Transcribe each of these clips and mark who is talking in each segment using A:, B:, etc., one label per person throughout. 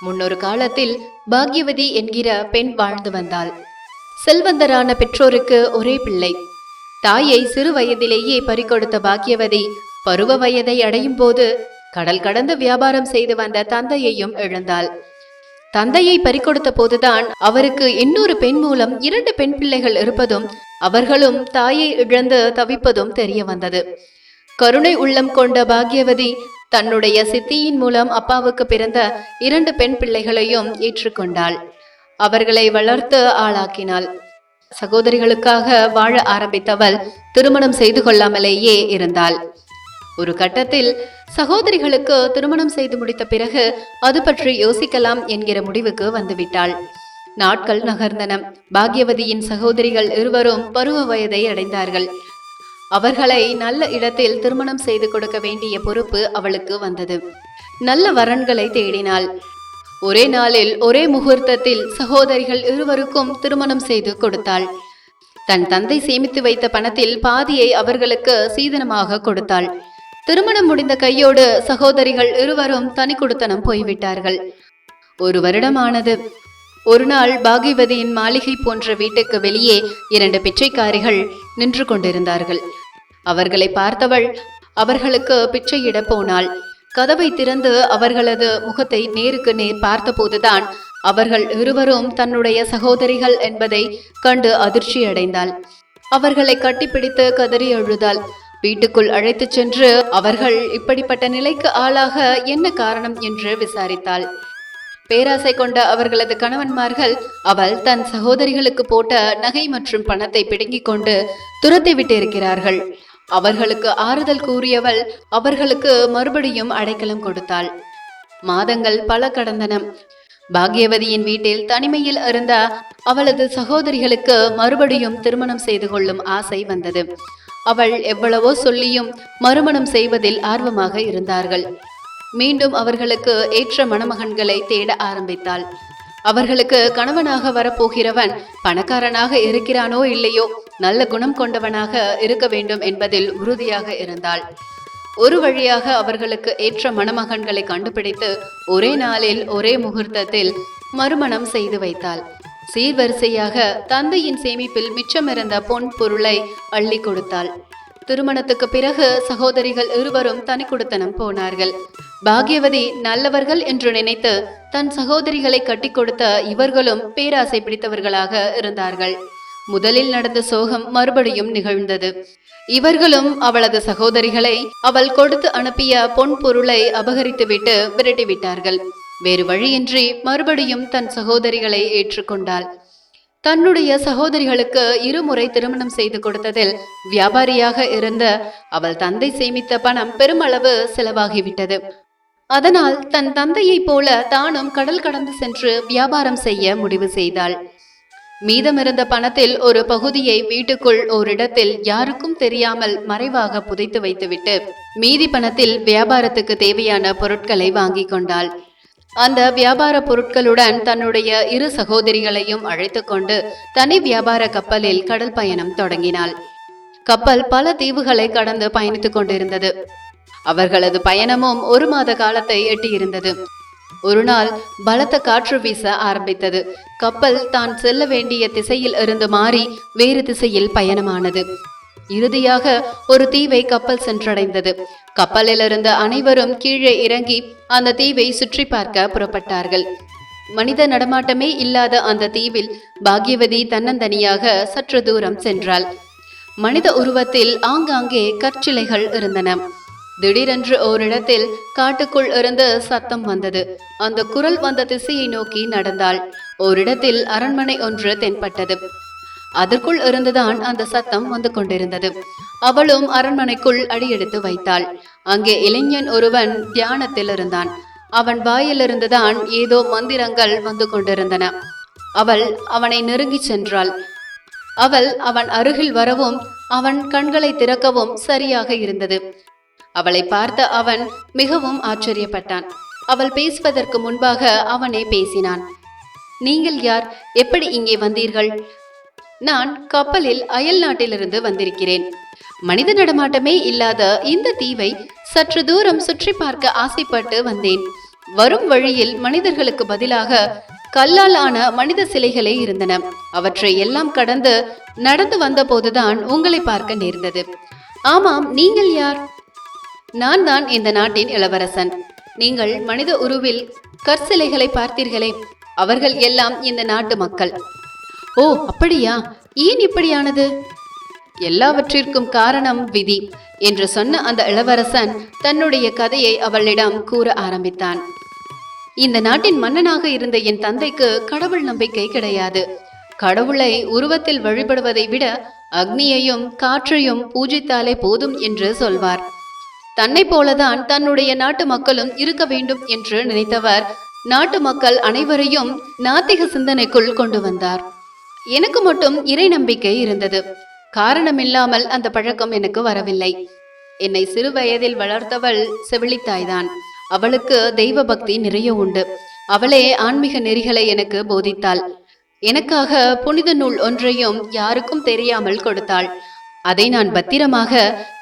A: முன்னொரு காலத்தில் பாக்யவதி என்கிற பெண் வாழ்ந்து வந்தாள். செல்வந்தரான பெற்றோருக்கு ஒரே பிள்ளை. தாயை சிறு வயதிலேயே பறிகொடுத்த பாக்யவதி பருவ வயதை அடையும் போது கடல் கடந்து வியாபாரம் செய்து வந்த தந்தையையும் இழந்தாள். தந்தையை பறிகொடுத்த போதுதான் அவருக்கு இன்னொரு பெண் மூலம் 2 பெண் பிள்ளைகள் இருப்பதும் அவர்களும் தாயை இழந்து தவிப்பதும் தெரிய வந்தது. கருணை உள்ளம் கொண்ட பாக்யவதி தன்னுடைய சித்தியின் மூலம் அப்பாவுக்கு பிறந்த 2 பெண் பிள்ளைகளையும் ஏற்றுக்கொண்டாள். அவர்களை வளர்த்து ஆளாக்கினாள். சகோதரிகளுக்காக வாழ ஆரம்பித்தவள் திருமணம் செய்து கொள்ளாமலேயே இருந்தாள். ஒரு கட்டத்தில் சகோதரிகளுக்கு திருமணம் செய்து முடித்த பிறகு அது பற்றி யோசிக்கலாம் என்கிற முடிவுக்கு வந்துவிட்டாள். நாட்கள் நகர்ந்தன. பாக்யவதியின் சகோதரிகள் இருவரும் பருவ வயதை அடைந்தார்கள். அவர்களை நல்ல இடத்தில் திருமணம் செய்து கொடுக்க வேண்டிய பொறுப்பு அவளுக்கு வந்தது. நல்ல வரன்களை தேடினாள். ஒரே நாளில் ஒரே முகூர்த்தத்தில் சகோதரிகள் இருவருக்கும் திருமணம் செய்து கொடுத்தாள். தன் தந்தை சேமித்து வைத்த பணத்தில் பாதியை அவர்களுக்கு சீதனமாக கொடுத்தாள். திருமணம் முடிந்த கையோடு சகோதரிகள் இருவரும் தனி குடித்தனம் போய்விட்டார்கள். 1 வருடமானது. ஒரு நாள் பாக்யவதியின் மாளிகை போன்ற வீட்டுக்கு வெளியே 2 பிச்சைக்காரிகள் நின்று கொண்டிருந்தார்கள். அவர்களை பார்த்தவள் அவர்களுக்கு பிச்சையிட போனாள். கதவை திறந்து அவர்களது முகத்தை நேருக்கு நேர் பார்த்தபோதுதான் அவர்கள் இருவரும் தன்னுடைய சகோதரிகள் என்பதை கண்டு அதிர்ச்சி அடைந்தாள். அவர்களை கட்டிப்பிடித்து கதறி அழுதாள். வீட்டுக்குள் அழைத்து சென்று அவர்கள் இப்படிப்பட்ட நிலைக்கு ஆளாக என்ன காரணம் என்று விசாரித்தாள். பேராசை கொண்ட அவர்களது கணவன்மார்கள் அவள் தன் சகோதரிகளுக்கு போட்ட நகை மற்றும் பணத்தை பிடுங்கிக் கொண்டு துரத்தி விட்டிருக்கிறார்கள். அவர்களுக்கு ஆறுதல் கூறியவள் அவர்களுக்கு மறுபடியும் அடைக்கலம் கொடுத்தாள். மாதங்கள் பல கடந்தன. பாக்யவதியின் வீட்டில் தனிமையில் இருந்த அவளது சகோதரிகளுக்கு மறுபடியும் திருமணம் செய்து கொள்ளும் ஆசை வந்தது. அவள் எவ்வளவோ சொல்லியும் மறுமணம் செய்வதில் ஆர்வமாக இருந்தார்கள். மீண்டும் அவர்களுக்கு ஏற்ற மணமகன்களை தேட ஆரம்பித்தாள். அவர்களுக்கு கணவனாக வரப்போகிறவன் பணக்காரனாக இருக்கிறானோ இல்லையோ நல்ல குணம் கொண்டவனாக இருக்க வேண்டும் என்பதில் உறுதியாக இருந்தாள். ஒரு வழியாக அவர்களுக்கு ஏற்ற மணமகன்களை கண்டுபிடித்து ஒரே நாளில் ஒரே முகூர்த்தத்தில் மறுமணம் செய்து வைத்தாள். சீர்வரிசையாக தந்தையின் சேமிப்பில் மிச்சமிருந்த பொன் பொருளை அள்ளி கொடுத்தாள். திருமணத்துக்கு பிறகு சகோதரிகள் இருவரும் தனி குடித்தனம் போனார்கள். பாக்யவதி நல்லவர்கள் என்று நினைத்து தன் சகோதரிகளை கட்டி கொடுத்த இவர்களும் பேராசை பிடித்தவர்களாக இருந்தார்கள். முதலில் நடந்த சோகம் மறுபடியும் நிகழ்ந்தது. இவர்களும் அவளது சகோதரிகளை அவள் கொடுத்து அனுப்பிய பொன் பொருளை அபகரித்துவிட்டு விரட்டிவிட்டார்கள். வேறு வழியின்றி மறுபடியும் தன் சகோதரிகளை ஏற்றுக்கொண்டாள். தன்னுடைய சகோதரிகளுக்கு 2 முறை திருமணம் செய்து கொடுத்ததில் வியாபாரியாக இருந்த அவள் தந்தை சேமித்த பணம் பெருமளவு செலவாகிவிட்டது. அதனால் தன் தந்தையைப் போல தானும் கடல் கடந்து சென்று வியாபாரம் செய்ய முடிவு செய்தாள். மீதமிருந்த பணத்தில் ஒரு பகுதியை வீட்டுக்குள் ஓரிடத்தில் யாருக்கும் தெரியாமல் மறைவாக புதைத்து வைத்துவிட்டு மீதி பணத்தில் வியாபாரத்துக்கு தேவையான பொருட்களை வாங்கி கொண்டாள். அந்த வியாபார பொருட்களுடன் தன்னுடைய 2 சகோதரிகளையும் அழைத்து கொண்டு தனி வியாபார கப்பலில் கடல் பயணம் தொடங்கினாள். கப்பல் பல தீவுகளை கடந்து பயணித்துக் கொண்டிருந்தது. அவர்களது பயணமும் 1 மாத காலத்தை எட்டியிருந்தது. ஒரு நாள் பலத்த காற்று வீச ஆரம்பித்தது. கப்பல் தான் செல்ல வேண்டிய திசையில் இருந்து மாறி வேறு திசையில் பயணமானது. இறுதியாக ஒரு தீவை கப்பல் சென்றடைந்தது. கப்பலில் இருந்த அனைவரும் கீழே இறங்கி அந்த தீவை சுற்றி பார்க்க புறப்பட்டார்கள். மனித நடமாட்டமே இல்லாத அந்த தீவில் பாக்யவதி தன்னந்தனியாக சற்று தூரம் சென்றாள். மனித உருவத்தில் ஆங்காங்கே கற்சிலைகள் இருந்தன. திடீரென்று ஓரிடத்தில் காட்டுக்குள் இருந்து சத்தம் வந்தது. அந்த குரல் வந்த திசையை நோக்கி நடந்தாள். ஓரிடத்தில் அரண்மனை ஒன்று தென்பட்டது. அதற்குள் இருந்துதான் அந்த சத்தம் வந்து கொண்டிருந்தது. அவளும் அரண்மனைக்குள் அடியெடுத்து வைத்தாள். அங்கே இளைஞன் ஒருவன் தியானத்தில் இருந்தான். அவன் வாயிலிருந்துதான் ஏதோ மந்திரங்கள் வந்து கொண்டிருந்தன. அவள் அவனை நெருங்கி சென்றாள். அவன் அருகில் வரவும் அவன் கண்களை திறக்கவும் சரியாக இருந்தது. அவளை பார்த்த அவன் மிகவும் ஆச்சரியப்பட்டான். அவள் பேசுவதற்கு முன்பாக அவனே பேசினான். நீங்கள் யார்? எப்படி இங்கே வந்தீர்கள்? நான் கப்பலில் அயல் நாட்டிலிருந்து வந்திருக்கிறேன். மனித நடமாட்டமே இல்லாத இந்த தீவை சற்று தூரம் சுற்றி பார்க்க ஆசைப்பட்டு வந்தேன். வரும் வழியில் மனிதர்களுக்கு பதிலாக கல்லால் ஆன மனித சிலைகளே இருந்தன. அவற்றை எல்லாம் கடந்து நடந்து வந்த போதுதான் உங்களை பார்க்க நேர்ந்தது. ஆமாம், நீங்கள் யார்? நான் தான் இந்த நாட்டின் இளவரசன். நீங்கள் மனித உருவில் கற்சிலைகளை பார்த்தீர்களே, அவர்கள் எல்லாம் இந்த நாட்டு மக்கள். ஓ, அப்படியா? ஏன் இப்படியானது? எல்லாவற்றிற்கும் காரணம் விதி என்று சொன்ன அந்த இளவரசன் தன்னுடைய கதையை அவளிடம் கூற ஆரம்பித்தான். இந்த நாட்டின் மன்னனாக இருந்த என் தந்தைக்கு கடவுள் நம்பிக்கை கிடையாது. கடவுளை உருவத்தில் வழிபடுவதை விட அக்னியையும் காற்றையும் பூஜித்தாலே போதும் என்று சொல்வார். தன்னை போலதான் தன்னுடைய நாட்டு மக்களும் இருக்க வேண்டும் என்று நினைத்தவர் நாட்டு மக்கள் அனைவரையும் நாத்திக சிந்தனைக்குள் கொண்டு வந்தார். எனக்கு மட்டும் இறை நம்பிக்கை இருந்தது. காரணமில்லாமல் அந்த பழக்கம் எனக்கு வரவில்லை. என்னை சிறு வயதில் வளர்த்தவள் செவிலித்தாய்தான். அவளுக்கு தெய்வ பக்தி நிறைய உண்டு. அவளே ஆன்மீக நெறிகளை எனக்கு போதித்தாள். எனக்காக புனித நூல் ஒன்றையும் யாருக்கும் தெரியாமல் கொடுத்தாள். அதை நான் பத்திரமாக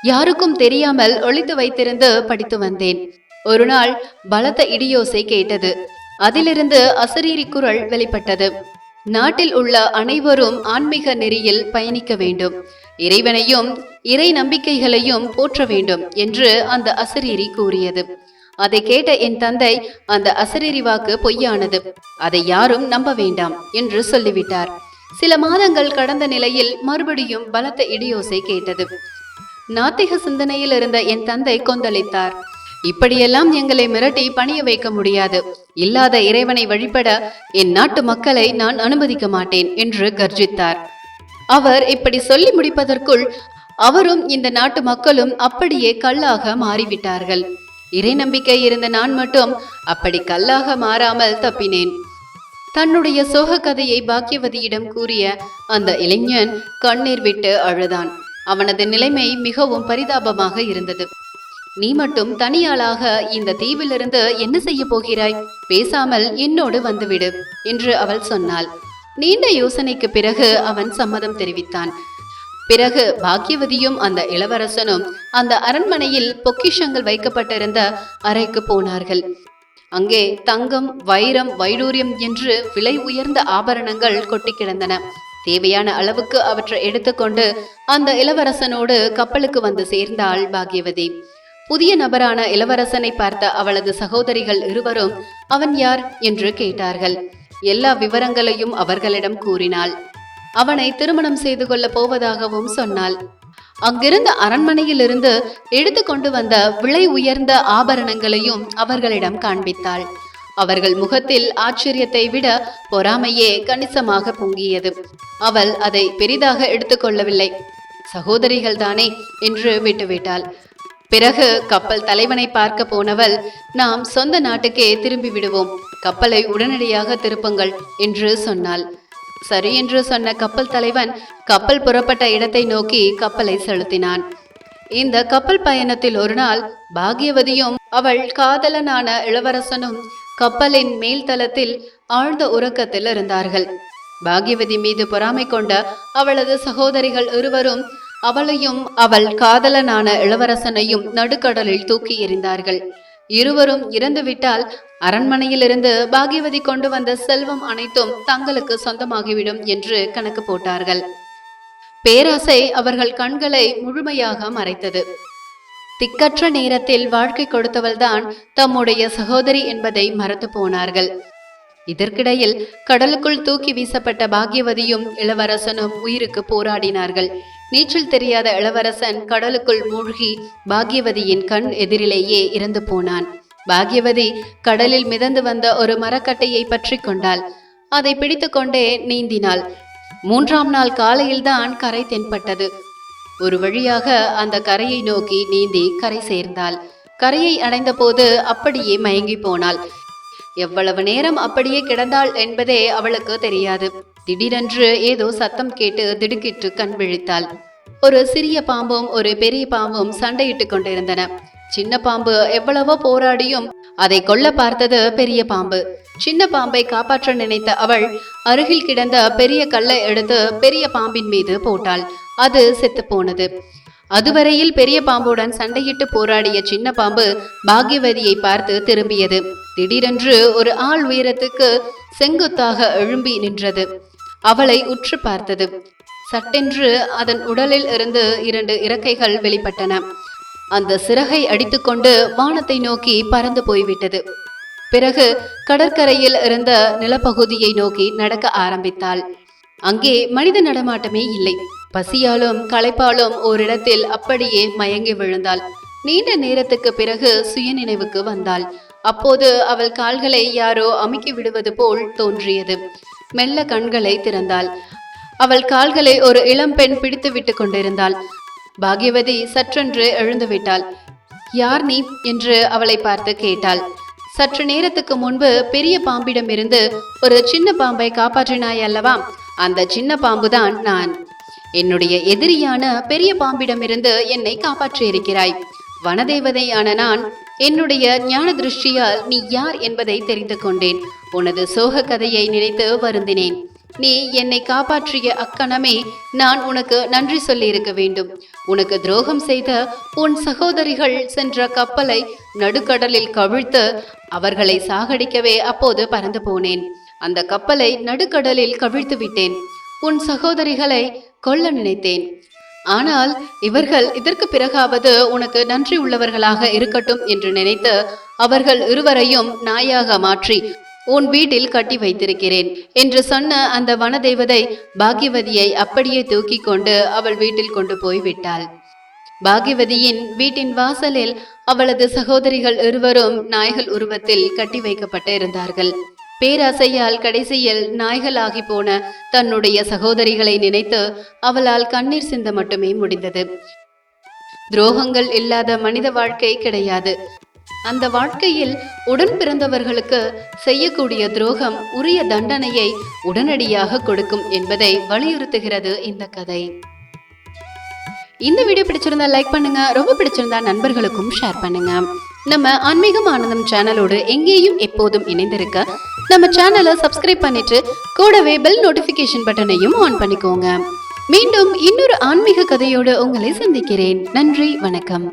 A: யாருக்கும் தெரியாமல் ஒளித்து வைத்திருந்து படித்து வந்தேன். ஒரு நாள் பலத்த இடியோசை கேட்டது. அதிலிருந்து அசரீரி குரல் வெளிப்பட்டது. நாட்டில் உள்ள அனைவரும் ஆன்மீக நெறியில் பயணிக்க வேண்டும், இறைவனையும் இறை நம்பிக்கைகளையும் போற்ற வேண்டும் என்று அந்த அசரீரி கூறியது. அதை கேட்ட என் தந்தை அந்த அசரீரி வாக்கு பொய்யானது, அதை யாரும் நம்ப வேண்டாம் என்று சொல்லிவிட்டார். சில மாதங்கள் கடந்த நிலையில் மறுபடியும் பலத்த இடியோசை கேட்டது. நாத்திக சிந்தனையில் இருந்த என் தந்தை கொந்தளித்தார். இப்படியெல்லாம் எங்களை மிரட்டி பணிய வைக்க முடியாது. இல்லாத இறைவனை வழிபட என் நாட்டு மக்களை நான் அனுமதிக்க மாட்டேன் என்று கர்ஜித்தார். அவர் இப்படி சொல்லி முடிப்பதற்குள் அவரும் இந்த நாட்டு மக்களும் அப்படியே கல்லாக மாறிவிட்டார்கள். இறை நம்பிக்கை இருந்த நான் மட்டும் அப்படி கல்லாக மாறாமல் தப்பினேன். தன்னுடைய சோக கதையை பாக்கியவதியிடம் கூறிய அந்த இளைஞன் கண்ணீர் விட்டு அழுதான். அவனது நிலைமை மிகவும் பரிதாபமாக இருந்தது. நீ மட்டும் தனியாளாக இந்த தீவிலிருந்து என்ன செய்ய போகிறாய்? பேசாமல் என்னோடு வந்துவிடு என்று அவள் சொன்னாள். நீண்ட யோசனைக்கு பிறகு அவன் சம்மதம் தெரிவித்தான். பிறகு பாக்கியவதியும் அந்த இளவரசனும் அந்த அரண்மனையில் பொக்கிஷங்கள் வைக்கப்பட்டிருந்த அறைக்கு போனார்கள். அங்கே தங்கம், வைரம், வைடூரியம் என்று விலை உயர்ந்த ஆபரணங்கள் கொட்டி கிடந்தன. தேவையான அளவுக்கு அவற்றை எடுத்துக்கொண்டு அந்த இளவரசனோடு கப்பலுக்கு வந்து சேர்ந்தாள் பாக்கியவதி. புதிய நபரான இளவரசனை பார்த்த அவளது சகோதரிகள் இருவரும் அவன் யார் என்று கேட்டார்கள். எல்லா விவரங்களையும் அவர்களிடம் கூறினாள். அவனை திருமணம் செய்து கொள்ள போவதாகவும் சொன்னாள். அங்கிருந்த அரண்மனையிலிருந்து எடுத்து கொண்டு வந்த விலை உயர்ந்த ஆபரணங்களையும் அவர்களிடம் காண்பித்தாள். அவர்கள் முகத்தில் ஆச்சரியத்தை விட பொறாமையே கணிசமாக பொங்கியது. அவள் அதை பெரிதாக எடுத்துக்கொள்ளவில்லை. சகோதரிகள் தானே என்று விட்டுவிட்டாள். பிறகு கப்பல் தலைவனை பார்க்க போனவள், நாம் சொந்த நாட்டுக்கே திரும்பி விடுவோம், கப்பலை உடனடியாக திருப்புங்கள் என்று சொன்னாள். சரி என்று சொன்ன கப்பல் தலைவன் கப்பல் புறப்பட்ட இடத்தை நோக்கி கப்பலை செலுத்தினான். இந்த கப்பல் பயணத்தில் ஒரு நாள் பாக்கியவதியும் அவள் காதலனான இளவரசனும் கப்பலின் மேல்தளத்தில் ஆழ்ந்த உறக்கத்தில் இருந்தார்கள். பாக்கியவதி மீது பொறாமை கொண்ட அவளது சகோதரிகள் இருவரும் அவளையும் அவள் காதலனான இளவரசனையும் நடுக்கடலில் தூக்கி எறிந்தார்கள். இருவரும் இறந்துவிட்டால் அரண்மனையிலிருந்து பாக்கியவதி கொண்டு வந்த செல்வம் அனைத்தும் தங்களுக்கு சொந்தமாகிவிடும் என்று கணக்கு போட்டார்கள். பேராசை அவர்கள் கண்களை முழுமையாக மறைத்தது. திக்கற்ற நேரத்தில் வாழ்க்கை கொடுத்தவள்தான் தம்முடைய சகோதரி என்பதை மறந்து போனார்கள். இதற்கிடையில் கடலுக்குள் தூக்கி வீசப்பட்ட பாக்கியவதியும் இளவரசனும் உயிருக்கு போராடினார்கள். நீச்சல் தெரியாத இளவரசன் கடலுக்குள் மூழ்கி பாக்கியவதியின் கண் எதிரிலேயே இறந்து போனான். பாக்கியவதி கடலில் மிதந்து வந்த ஒரு மரக்கட்டையை பற்றி கொண்டாள். அதை பிடித்து கொண்டே நீந்தினாள். 3ஆம் நாள் காலையில்தான் கரை தென்பட்டது. ஒரு வழியாக அந்த கரையை நோக்கி நீந்தி கரை சேர்ந்தாள். கரையை அடைந்த போது அப்படியே மயங்கி போனாள். எவ்வளவு நேரம் அப்படியே கிடந்தாள் என்பதே அவளுக்கு தெரியாது. திடீரென்று ஏதோ சத்தம் கேட்டு திடுக்கிட்டு கண் விழித்தாள். ஒரு சிறிய பாம்பும் ஒரு பெரிய பாம்பும் சண்டையிட்டு கொண்டிருந்தன. சின்ன பாம்பு எவ்வளவோ போராடியும் அதை கொல்ல பார்த்தது பெரிய பாம்பு. சின்ன பாம்பை காப்பாற்ற நினைத்த அவள் அருகில் கிடந்த பெரிய கல்லை எடுத்து பெரிய பாம்பின் மீது போட்டாள். அது செத்து போனது. அதுவரையில் பெரிய பாம்புடன் சண்டையிட்டு போராடிய சின்ன பாம்பு பாக்யவதியை பார்த்து திரும்பியது. திடீரென்று ஒரு ஆள் உயரத்துக்கு செங்குத்தாக எழும்பி நின்றது. அவளை உற்று பார்த்தது. சட்டென்று அதன் உடலில் இருந்து 2 இறக்கைகள் வெளிப்பட்டன. அந்த சிறகை அடித்துக்கொண்டு வானத்தை நோக்கி பறந்து போய்விட்டது. பிறகு கடற்கரையில் இருந்த நிலப்பகுதியை நோக்கி நடக்க ஆரம்பித்தாள். அங்கே மனித நடமாட்டமே இல்லை. பசியாலும் களைப்பாலும் ஓரிடத்தில் அப்படியே மயங்கி விழுந்தாள். நீண்ட நேரத்துக்கு பிறகு சுயநினைவுக்கு வந்தாள். அப்போது அவள் கால்களை யாரோ அமுக்கி விடுவது போல் தோன்றியது. மெல்ல கண்களை திறந்தாள். அவள் கால்களை ஒரு இளம்பெண் பிடித்து விட்டு கொண்டிருந்தாள். பாக்யவதி சற்றென்று எழுந்துவிட்டாள். யார் நீ என்று அவளை பார்த்து கேட்டாள். சற்று நேரத்துக்கு முன்பு பெரிய பாம்பிடமிருந்து ஒரு சின்ன பாம்பை காப்பாற்றினாய் அல்லவா? அந்த சின்ன பாம்புதான் நான். என்னுடைய எதிரியான பெரிய பாம்பிடமிருந்து என்னை காப்பாற்றியிருக்கிறாய். வனதேவதையான நான் என்னுடைய ஞான திருஷ்டியால் நீ யார் என்பதை தெரிந்து கொண்டேன். உனது சோக கதையை நினைத்து வருந்தினேன். நீ என்னை காப்பாற்றிய அக்கணமே நான் உனக்கு நன்றி சொல்லி இருக்க வேண்டும். உனக்கு துரோகம் செய்த உன் சகோதரிகள் சென்ற கப்பலை நடுக்கடலில் கவிழ்த்து அவர்களை சாகடிக்கவே அப்போது பறந்து போனேன். அந்த கப்பலை நடுக்கடலில் கவிழ்த்து விட்டேன். உன் சகோதரிகளை கொல்ல நினைத்தேன். ஆனால் இவர்கள் இதற்கு பிறகாவது உனக்கு நன்றி உள்ளவர்களாக இருக்கட்டும் என்று நினைத்து அவர்கள் இருவரையும் நாயாக மாற்றி உன் வீட்டில் கட்டி வைத்திருக்கிறேன் என்று சொன்ன அந்த வனதேவதை பாக்யவதியை அப்படியே தூக்கி கொண்டு அவள் வீட்டில் கொண்டு போய் விட்டாள். பாக்யவதியின் வீட்டின் வாசலில் அவளது சகோதரிகள் இருவரும் நாய்கள் உருவத்தில் கட்டி வைக்கப்பட்டு இருந்தார்கள். பேராசையால் கடைசியில் நாய்களாகி போன தன்னுடைய சகோதரிகளை நினைத்து அவளால் கண்ணீர் சிந்த மட்டுமே முடிந்தது. துரோகங்கள் இல்லாத மனித வாழ்க்கை கிடையாது. அந்த வாழ்க்கையில் உடன் பிறந்தவர்களுக்கு செய்யக்கூடிய துரோகம் உரிய தண்டனையை உடனடியாக கொடுக்கும் என்பதை வலியுறுத்துகிறது இந்த கதை. இந்த வீடியோ பிடிச்சிருந்தா லைக் பண்ணுங்க, ரொம்ப பிடிச்சிருந்தா நண்பர்களுக்கும் ஷேர் பண்ணுங்க. நம்ம ஆன்மீகம் ஆனந்தம் சேனலோடு எங்கேயும் எப்போதும் இணைந்திருக்க நம்ம சேனலை சப்ஸ்கிரைப் பண்ணிட்டு கூடவே பெல் நோட்டிபிகேஷன் பட்டனையும் ஆன் பண்ணிக்கோங்க. மீண்டும் இன்னொரு ஆன்மீக கதையோடு உங்களை சந்திக்கிறேன். நன்றி, வணக்கம்.